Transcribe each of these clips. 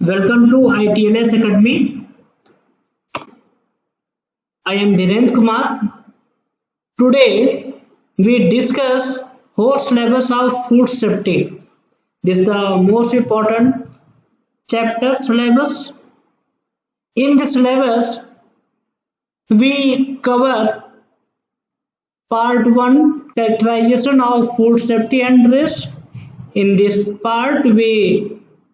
Welcome to ITLS Academy. I am Dhirendra Kumar. Today we discuss whole syllabus of food safety. This is the most important chapter syllabus. In the syllabus, we cover part 1 characterization of food safety and risk. In this part, we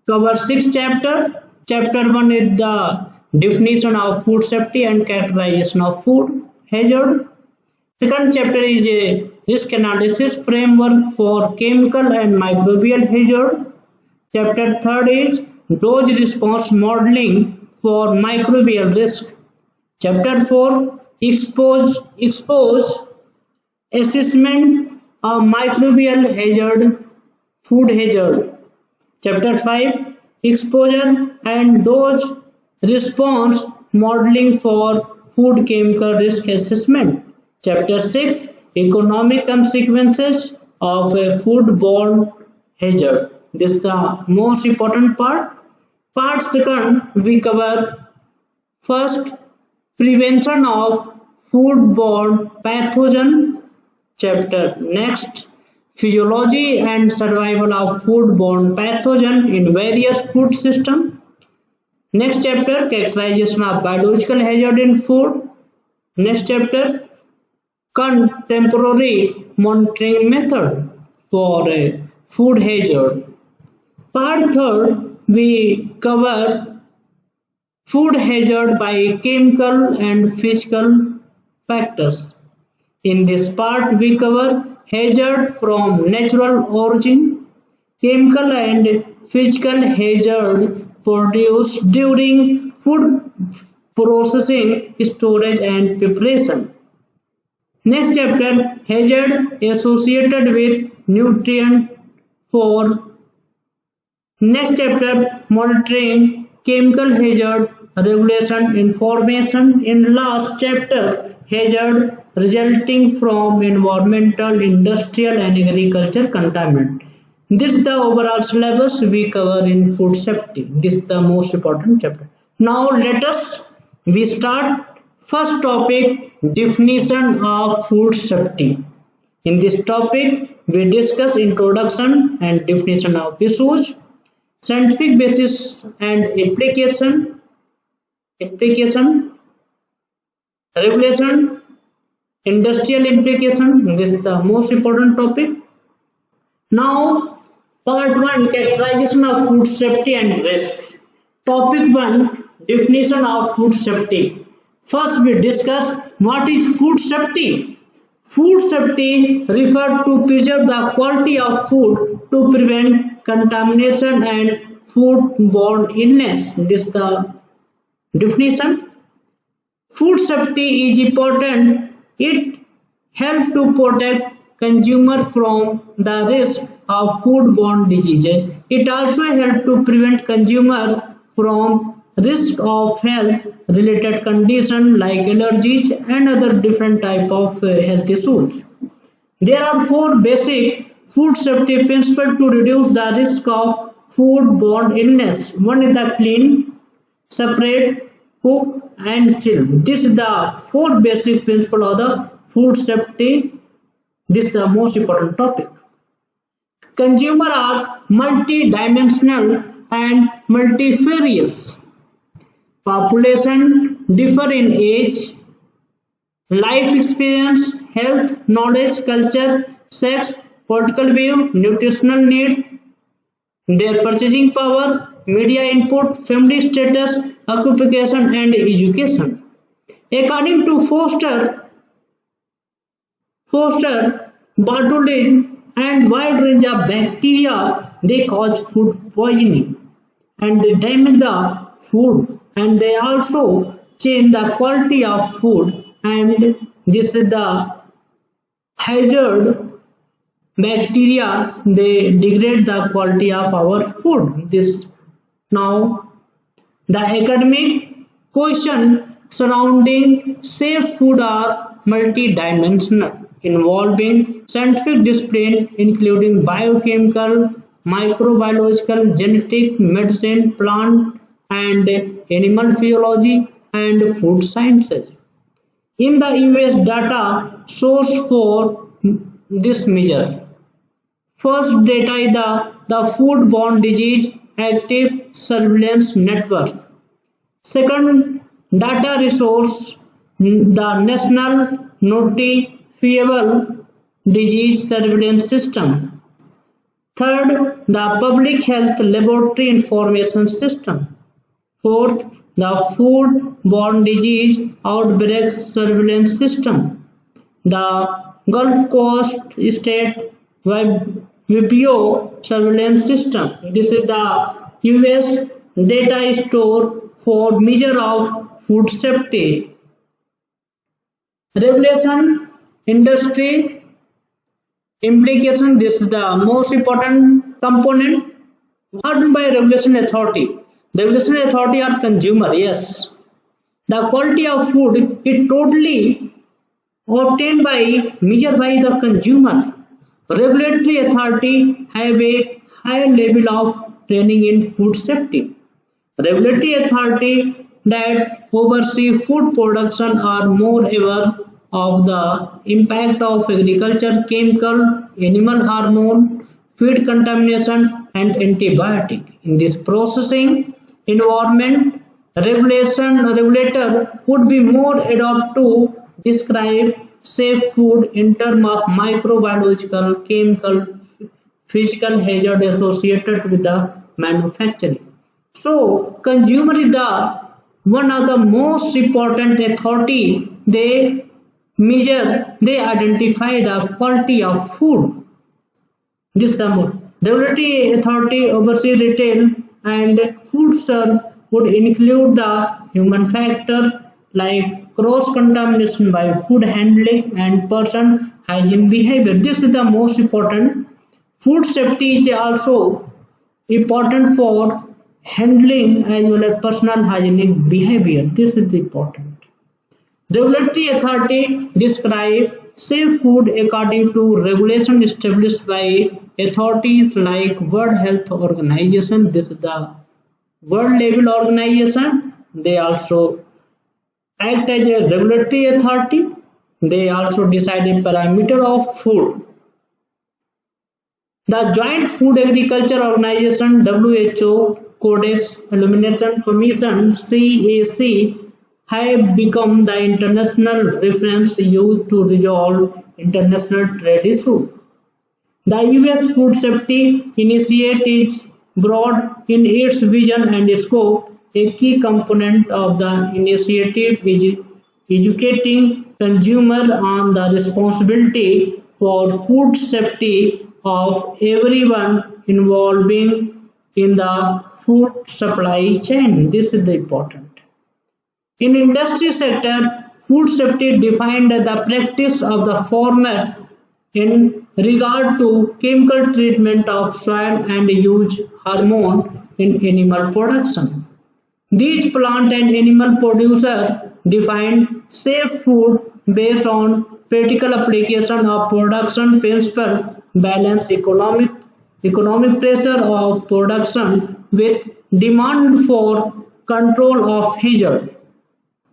cover 6 chapters. Chapter 1 is the definition of food safety and characterization of food hazard. Second chapter is a risk analysis framework for chemical and microbial hazard. Chapter 3 is dose response modeling for microbial risk. Chapter 4 expose assessment of microbial hazard, food hazard. Chapter 5 exposure and dose response modeling for food chemical risk assessment. Chapter 6 economic consequences of a foodborne hazard. This is the most important part. Part 2 we cover first prevention of foodborne pathogen. Chapter next physiology and survival of foodborne pathogen in various food systems. Next chapter characterization of biological hazard in food. Next chapter contemporary monitoring method for food hazard. Part 3 we cover food hazard by chemical and physical factors. In this part we cover hazard from natural origin, chemical and physical hazard produced during food processing, storage and preparation. Next chapter hazard associated with nutrient for. Next chapter monitoring chemical hazard regulation information. In last chapter hazard resulting from environmental, industrial and agriculture contaminant. This is the overall syllabus we cover in food safety. This is the most important chapter. Now let us we start first topic definition of food safety. In this topic we discuss introduction and definition of issues, scientific basis and application, regulation, industrial implication. This is the most important topic. Now part 1 characterization of food safety and risk. Topic 1 definition of food safety. First we discuss what is food safety. Food safety refers to preserve the quality of food to prevent contamination and foodborne illness. This is the definition. Food safety is important. It helps to protect consumer from the risk of foodborne diseases. It also helps to prevent consumer from risk of health related conditions like allergies and other different type of health issues. There are 4 basic food safety principles to reduce the risk of foodborne illness. One is the clean, separate, cook and chill. This is the 4 basic principles of the food safety. This is the most important topic. Consumers are multi-dimensional and multifarious. Population differ in age, life experience, health, knowledge, culture, sex, political view, nutritional need, their purchasing power, media input, family status, occupation and education. According to Foster, botulism and wide range of bacteria, they cause food poisoning and they damage the food and they also change the quality of food, and this is the hazard bacteria, they degrade the quality of our food. This now the academic question surrounding safe food are multidimensional, involving scientific discipline including biochemical, microbiological, genetic, medicine, plant and animal physiology, and food sciences. In the US, data source for this measure. First data is the Foodborne Disease Active Surveillance Network. Second data resource, the National Notifiable Disease Surveillance System. Third, the Public Health Laboratory Information System. Fourth, the Foodborne Disease Outbreak Surveillance System. The Gulf Coast State WBO Surveillance System. This is the US data store for measure of food safety. Regulation, industry implication. This is the most important component. What by regulation authority? Regulation authority are consumer. Yes, the quality of food is totally obtained by measured by the consumer. Regulatory authority have a high level of training in food safety. Regulatory authority that oversee food production are more aware of the impact of agriculture, chemical, animal hormone, feed contamination, and antibiotic. In this processing environment, regulator would be more adept to describe safe food in terms of microbiological, chemical, physical hazard associated with the manufacturing. So, consumer is the one of the most important authority. They measure, they identify the quality of food. This the regulatory authority oversee retail and food serve would include the human factor like cross contamination by food handling and person hygiene behavior. This is the most important. Food safety is also important for handling as well as personal hygienic behavior. This is important. Regulatory authority describe safe food according to regulation established by authorities like World Health Organization. This is the world level organization. They also act as a regulatory authority. They also decide a parameter of food. The Joint Food Agriculture Organization WHO Codex Alimentation Commission CAC have become the international reference used to resolve international trade issues. The US Food Safety Initiative is broad in its vision and scope. A key component of the initiative is educating consumers on the responsibility for food safety of everyone involving in the food supply chain. This is the important. In industry sector, food safety defined the practice of the former in regard to chemical treatment of soil and use hormone in animal production. These plant and animal producers define safe food based on practical application of production principle, balance economic pressure of production with demand for control of hazard.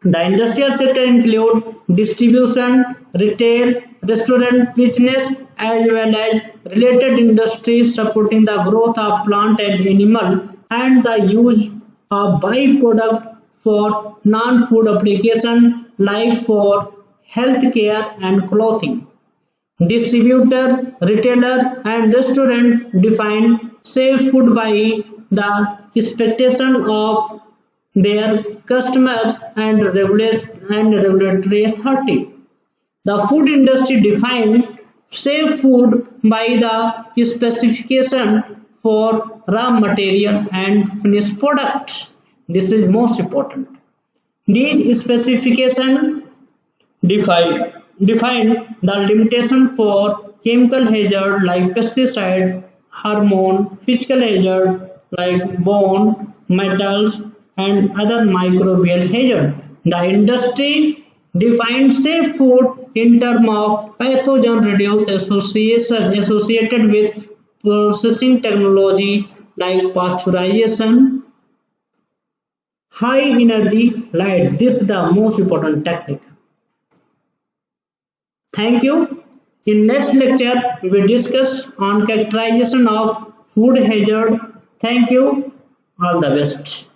The industrial sector include distribution, retail, restaurant business as well as related industries supporting the growth of plant and animal and the use of byproduct for non-food application like for healthcare and clothing. Distributor, retailer and restaurant define safe food by the expectation of their customer and regulatory authority. The food industry define safe food by the specification for raw material and finished products. This is most important. These specifications define the limitation for chemical hazard like pesticide, hormone, physical hazard like bone, metals, and other microbial hazard. The industry defines safe food in terms of pathogen reduced associated with processing technology like pasteurization, high energy light. This is the most important technique. Thank you. In next lecture, we discuss on characterization of food hazard. Thank you. All the best.